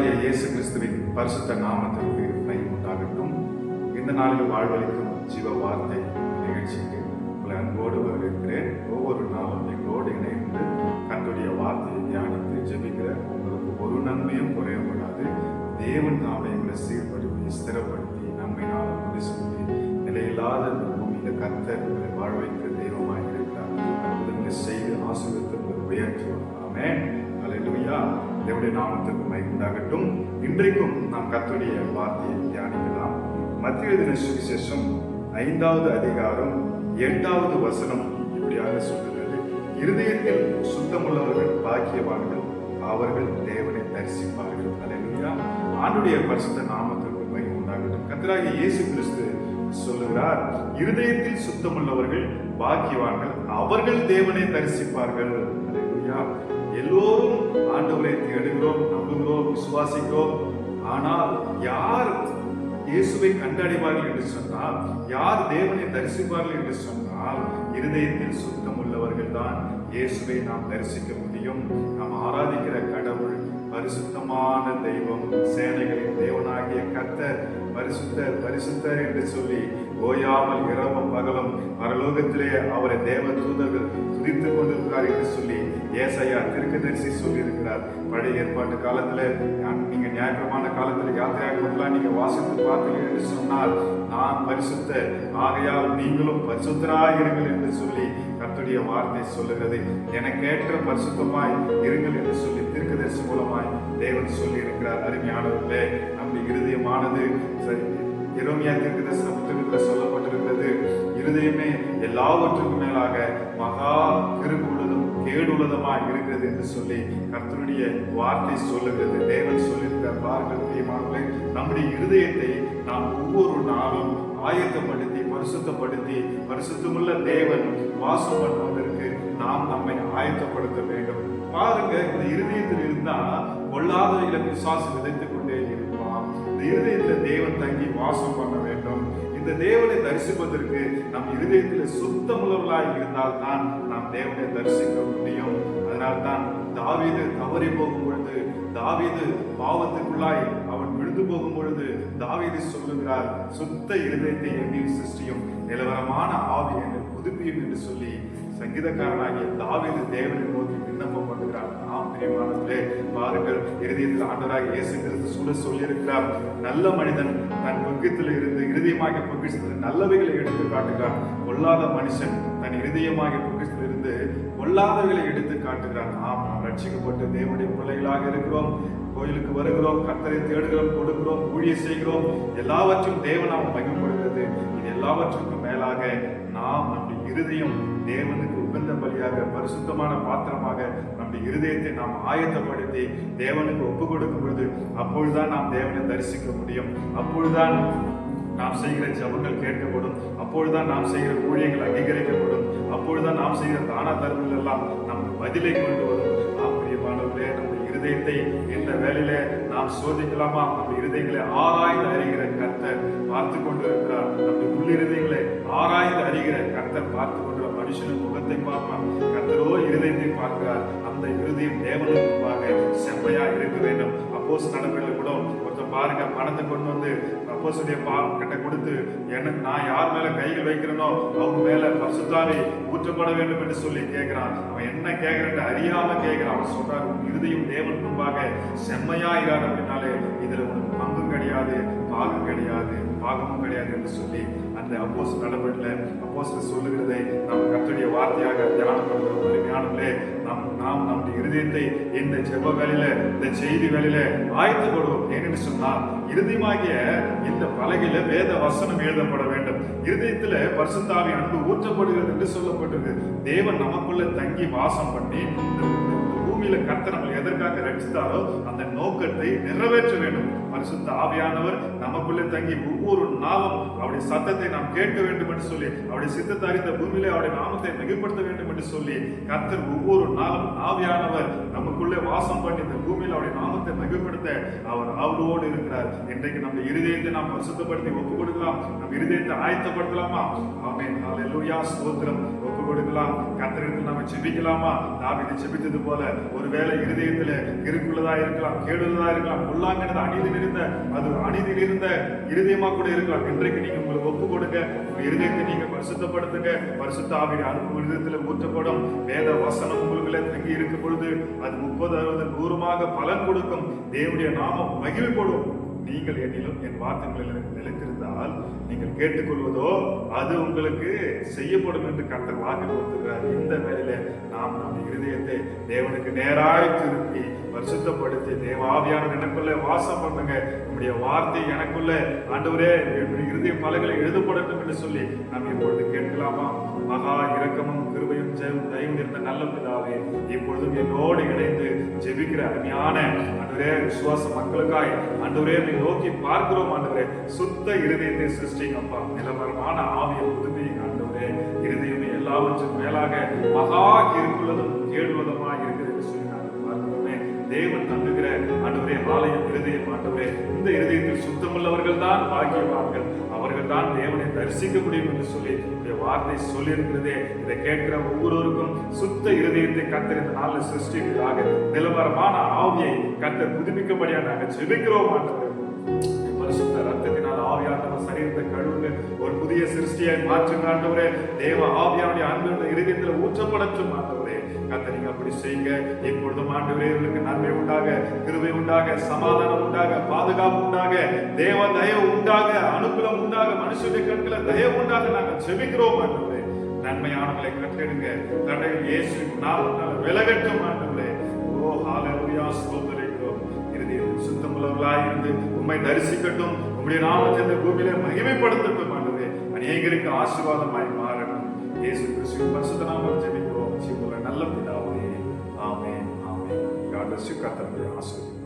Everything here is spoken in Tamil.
கர்த்தராகிய இயேசு கிறிஸ்துவின் பரிசுத்த நாமத்திற்கு மகிமை உண்டாகட்டும். இந்த நாளில் வாழ்வளிக்கும் ஜீவ வார்த்தை நிகழ்ச்சிக்கு உங்களை அன்போடு வரவேற்கிறேன். ஒவ்வொரு நாளும் எங்களோடு இணைந்து கர்த்தருடைய வார்த்தையை தியானித்து ஜெபிக்கிற உங்களுக்கு ஒரு நன்மையும் குறையப்படாது. தேவன் நாம எங்களை சீர்படுத்தி ஸ்திரப்படுத்தி நன்மை நாளும் முடிசூட்டி நிலையில்லாத இந்த பூமியில கர்த்தர் உங்களை வாழ வைக்கிற தெய்வமாக இருக்கிறார். அற்புதங்களை செய்து ஆசீர்வதித்து உங்களை உயர்த்துவார். ஆமென். அல்லேலூயா. தேவனுடைய நாமத்திற்கு மகிமை உண்டாகட்டும். இன்றைக்கும் நாம் கர்த்தருடைய வார்த்தையை தியானிக்கலாம். மத்திய எழுதின சுவிசேஷம் 5வது அதிகாரம் 8வது வசனம் இப்படியாக சொல்கிறது: இருதயத்தில் சுத்தமுள்ளவர்கள் பாக்கியவான்கள், அவர்கள் தேவனை தரிசிப்பார்கள். அல்லேலூயா. ஆண்டுடைய பரிசுத்த நாமத்திற்கு மகிமை உண்டாகட்டும். கர்த்தராகிய இயேசு கிறிஸ்து சொல்லுகிறார், இருதயத்தில் சுத்தமுள்ளவர்கள் பாக்கியவான்கள், அவர்கள் தேவனை தரிசிப்பார்கள். அல்லேலூயா. எல்லோரும் ஆண்டவரை தேடுகிறோம், நம்புகிறோம், விசுவாசிக்கிறோம். ஆனால் யார் இயேசுவை கண்டடைவார்கள் என்று சொன்னால், யார் தேவனை தரிசிப்பார்கள் என்று சொன்னால், இருதயத்தில் சுத்தம் உள்ளவர்கள் தான் இயேசுவை நாம் தரிசிக்க முடியும். நாம் ஆராதிக்கிற கடவுள் பரிசுத்தமான தெய்வம், சேனைகளின் தேவனாகிய கர்த்தர் பரிசுத்தர் பரிசுத்தர் என்று சொல்லி ஓயாமல் இரவும் பகலும் பரலோகத்திலே அவரை தேவ தூதர்கள் துதித்துக் கொண்டிருக்கிறார் என்று சொல்லி ஏசாயா தீர்க்கதரிசி சொல்லி இருக்கிறார். பழைய ஏற்பாட்டு காலத்துல நீங்க ஞாயிற்றுமான காலத்துல யாத்திரையாகலாம் நீங்க வாசித்து பார்த்தீர்கள் என்று சொன்னால், நான் பரிசுத்தர், ஆகையால் நீங்களும் பரிசுத்தராய் இருங்கள் என்று சொல்லி கர்த்தருடைய வார்த்தை சொல்லுகிறது. எனக்கேற்ற பரிசுத்தமாய் இருங்கள் என்று சொல்லி தீர்க்கதரிசி மூலமாய் தேவன் சொல்லி இருக்கிறார். அருமையானவர்களே, நம்முடைய இருதயமானது எரேமியா தீர்க்கதரிசன புத்தகத்தில் சொல்லப்பட்டிருக்கிறது, இருதயமே எல்லாவற்றுக்கும் மேலாக மகா கிருபையுள்ளதும் கேடுள்ளதுமாய் இருக்கிறது என்று சொல்லி கர்த்தருடைய வார்த்தை சொல்லுகிறது. தேவன் சொல்லியிருக்கிறார். பாருங்கள் பிரியமானவர்களே, நம்முடைய இருதயத்தை நாம் ஒவ்வொரு நாளும் ஆயத்தப்படுத்தி பரிசுத்தப்படுத்தி பரிசுத்தமுள்ள தேவன் வாசம் பண்ணுவதற்கு நாம் நம்மை ஆயத்தப்படுத்த வேண்டும். பாருங்க, இந்த இருதயத்தில் இருந்தா கொள்ளாதவைகளை பிசாசு விதைத்துக் கொண்டே இருப்பான். இந்த இருதயத்துல தேவன் தங்கி வாசம் பண்ண வேண்டும். இந்த தேவனை தரிசிப்பதற்கு நம் இருதயத்தில் சுத்தமுள்ளவர்களாய் இருந்தால் தான் நாம் தேவனை தரிசிக்க முடியும். அதனால்தான் தாவீது தவறி போகும் பொழுது, தாவீது பாவத்துக்குள்ளாய் அவன் விழுந்து போகும் பொழுது தாவீது சொல்லுகிறார், சுத்த இருதயத்தை என்னில் சிருஷ்டியும், நிலவரமான ஆவி என்னை புதுப்பியும் என்று சொல்லி சங்கீதக்காரனாகிய தாவீது தேவனை நோக்கி விண்ணப்பம் பண்ணுகிறார். நாம் பிரியமானவர்களே, பாருங்கள், இருதயத்தில் ஆண்டவராகிய இயேசு கிறிஸ்து கூட சொல்லியிருக்கிறார், நல்ல மனிதன் தன் பொக்கியத்தில் இருந்து இருதயமாக பொக்கிஷத்தில் நல்லவைகளை எடுத்து காட்டுகிறான், கொள்ளாத மனுஷன் தன் இருதயமாக பொக்கிஷத்தில் இருந்து கொள்ளாதவைகளை எடுத்து காட்டுகிறான். நாம் ரட்சிக்கப்பட்டு தேவனுடைய பிள்ளைகளாக இருக்கிறோம், கோயிலுக்கு வருகிறோம், கர்த்தரை தேடுகிறோம், கொடுக்கிறோம், ஊழியம் செய்கிறோம், எல்லாவற்றையும் தேவனாம் மகிமைப்படுகிறது. இது எல்லாவற்றுக்கும் மேலாக நாம் நம்முடைய இருதயம் தேவனுக்கு உகந்த பலியாக பரிசுத்தமான பாத்திரமாக நம்முடைய இருதயத்தை நாம் ஆயத்தப்படுத்தி தேவனுக்கு ஒப்பு கொடுக்கும் பொழுது அப்பொழுதுதான் நாம் தேவனை தரிசிக்க முடியும். அப்பொழுதுதான் நாம் செய்கிற ஜபங்கள் கேட்கப்படும். அப்பொழுதுதான் நாம் செய்கிற ஊழியங்கள் அங்கீகரிக்கப்படும். அப்பொழுதுதான் நாம் செய்கிற தான தர்மங்கள் எல்லாம் நமக்கு பதிலை கொண்டு வரும். பிரியமானவர்களே, நம்முடைய இருதயத்தை இந்த வேளையில நாம் சோதிக்கலாமா? நம்முடைய இருதயங்களை ஆராய்ந்து அறிகிற கர்த்தர் பார்த்து கொண்டு இருக்கிறார். நம்முடைய உள்ளிருதயங்களை ஆராய்ந்து அறிகிற கர்த்தர் பார்த்து கொண்டு, மனுஷனுக்கு முகத்தை பார்ப்பான், கர்த்தரோ இருதயத்தை பார்க்கிறார். அந்த இருதயம் தேவனுக்கு முன்பாக செம்மையா இருக்க வேண்டும். அப்போஸ் நடப்பில் கூட ஒருத்தர் பாருங்க, பணத்தை கொண்டு வந்து அப்போஸ்தலருடைய கிட்ட கொடுத்து, எனக்கு நான் யார் மேல கைகள் வைக்கிறேனோ அவங்க மேல பரிசுத்தாவி ஊற்றப்பட வேண்டும் என்று சொல்லி கேட்கிறான். அவன் என்ன கேட்கிறேன் அறியாம கேட்கிறான். அவன் சொல்றாரு, இருதயம் தேவன் முன்பாக செம்மையாயிரார் அப்படின்னாலே இதுல உனக்கு பங்கும் கிடையாது, பாகம் கிடையாது, பாகமும் கிடையாது என்று சொல்லி அந்த அப்போஸ்தலர் நடவடிக்கையில அப்போஸ்தலர் சொல்லுகிறதை நாம் கர்த்தருடைய வார்த்தையாக தியானம் பண்ணுகிறோம். ஞானங்களே, நாம் நம்முடைய இருதயத்தை இந்த ஜெப வேலையில, இந்த செய்தி வேலையில ஆயத்தப்படுவோம். ஏனென்று சொன்னால், இருதயமாகிய இந்த பலகையில வேத வசனம் எழுதப்பட வேண்டும். இருதயத்துல பரிசுத்த ஆவியின் அன்பு ஊற்றப்படுகிறது என்று சொல்லப்பட்டிருக்கு. தேவன் நமக்குள்ள தங்கி வாசம் பண்ணி பூமியில கர்த்தர் நம்மளை எதற்காக ரட்சித்தாரோ அந்த நோக்கத்தை நிறைவேற்ற வேண்டும். பரிசுத்த ஆவியானவர் நமக்குள்ளே தங்கி ஒவ்வொரு நாளும் அவருடைய சத்தத்தை நாம் கேட்க வேண்டும் என்று சொல்லி, அவருடைய சித்தத்தை அறிந்த பூமியிலே அவருடைய நாமத்தை மிகப்படுத்த வேண்டும் என்று சொல்லி கர்த்தர் ஒவ்வொரு நாளும் ஆவியானவர் நமக்குள்ளே வாசம் பண்ணி இந்த பூமியில் அவருடைய நாமத்தை மிகப்படுத்த அவர் அவரோடு இருக்கிறார். இன்றைக்கு நம்ம இருதயத்தை நாம் பரிசுத்தப்படுத்தி ஒப்புக் கொடுக்கலாம். நம் இருதயத்தை ஆயத்தப்படுத்தலாமா? ஆமென். ஹல்லேலூயா. ஸ்தோத்திரம். ஒப்புக் கொடுக்கலாம். கர்த்தரிடத்தில் நாம ஜெபிக்கலாமா? தாவீது ஜெபித்தது போல ஒருவேளை இருதயத்துல இருக்குள்ளதா இருக்கலாம், கேடுள்ளதா இருக்கலாம், பொல்லாங்கனது அநீதி நிறைந்த இருதயமா கூட இருக்கலாம். இன்றைக்கு நீங்க உங்களுக்கு ஒப்பு கொடுங்க, உங்க இருதயத்தை நீங்க பரிசுத்தப்படுத்துங்க. பரிசுத்த ஆவியின் அனுப்பு இருதயத்துல ஊற்றப்படும். வேத வசனம் உங்களுக்குள்ள தங்கி இருக்கும் பொழுது அது 30, 60, 100 பலன் கொடுக்கும். தேவனுடைய நாமம் மகிழ்ப்படும். நீங்கள் என்னிலும் என் வார்த்தைகளில் நிலைத்திருந்தால் நீங்கள் கேட்டுக்கொள்வதோ அது உங்களுக்கு செய்யப்படும் என்று கர்த்தர் வாக்கு கொடுத்திருக்கிறார். இந்த வேளையில நாம் நம் இருதயத்தை தேவனுக்கு நேராய் திருப்பி பரிசுத்தப்படுத்தி, தேவாவியானவர் எனக்குள்ள வாசம் பண்ணுங்க, நம்முடைய வார்த்தை எனக்குள்ள ஆண்டவரே என்னுடைய இருதய பலகைகளை எழுதப்படட்டும் என்று சொல்லி நாம் இப்பொழுது கேட்கலாமா? மகா இரக்கமும் கிருபையும் தயவும் இருந்த நல்ல பிதாவே, இப்பொழுதும் என்னோடு இணைந்து ஜெபிக்கிற அருமையான ஆண்டவரே விசுவாச மக்களுக்காய் ஆண்டவரே நோக்கி பார்க்கிறோம். ஆண்டவரே சுத்த இருதயத்தை சிருஷ்டிங்கப்பா, நிலவரமான ஆவியை புதுப்பிங்க ஆண்டவரே. இருதயமே எல்லாவற்றும் மேலாக மகா இருக்குள்ளதும் கேடுவதுமா இருக்குது என்று சொல்லி நாங்கள் பார்க்கிறோமே. தேவன் தங்குகிற ஆண்டவரே ஆலயம் இருதயம் ஆண்டவரே. இந்த இருதயத்தில் சுத்தமுள்ளவர்கள் தான் பாக்கியவான்கள், அவர்கள் தான் தேவனை தரிசிக்க முடியும் என்று சொல்லி வார்த்தை சொல்லியிருக்கிறதே. இதை கேட்கிற ஒவ்வொருவருக்கும் சுத்த இருதயத்தை கர்த்தர் இந்த நாளில் சிருஷ்டிப்பதாக, நிலவரமான ஆவியை கர்த்தர் புதுப்பிக்கபடியாக நாங்கள் ஜெபிக்கிறோம் ஆண்டவரே. பரிசுத்த ரத்தத்தினால் ஆவியானவர் சரீரத்தை கழுவுங்க, ஒரு புதிய சிருஷ்டியாய் மாற்றுங்க ஆண்டவரே. தேவ ஆவியானுடைய அன்பு இருதயத்தில் ஊற்றப்படட்டும் ஆண்டவரே. கர்த்தர் நீங்க அப்படி செய்யுங்க. இப்பொழுதும் ஆண்டவரே இவர்களுக்கு நன்மை உண்டாக, கிருபை உண்டாக, சமாதானம் உண்டாக, பாதுகாப்பு உண்டாக, தேவ தயவு உண்டாக, அனுகூலம் உண்டாக, மனுஷனுடைய கண்களை தயவு உண்டாக நாங்கள் ஜெபிக்கிறோம் ஆண்டவரே. நன்மையானவர்களை கற்றெடுங்க, தடையில் இயேசுவின் நாமத்தால் விலகட்டும் ஆண்டவரே. ஓ ஹalleluya, ஸ்தோத்திரிக்கிறோம். இருதயத்தில் சுத்தமுள்ளவர்களாய் இருந்து உம்மை தரிசிக்கட்டும், உம்முடைய நாமத்தை இந்த பூமியிலே மகிமைப்படுத்தட்டும் ஆண்டவரே. அநேகருக்கு ஆசீர்வாதமாய் மாறட்டும். இயேசு கிறிஸ்துவின் பரிசுத்த நாமத்தில் ஜெபிக்கிறோம் ஜீவனுள்ள நல்ல பிதாவே. ஆமென், ஆமென். God bless you. கர்த்தர் உங்களை ஆசீர்வதிப்பார்.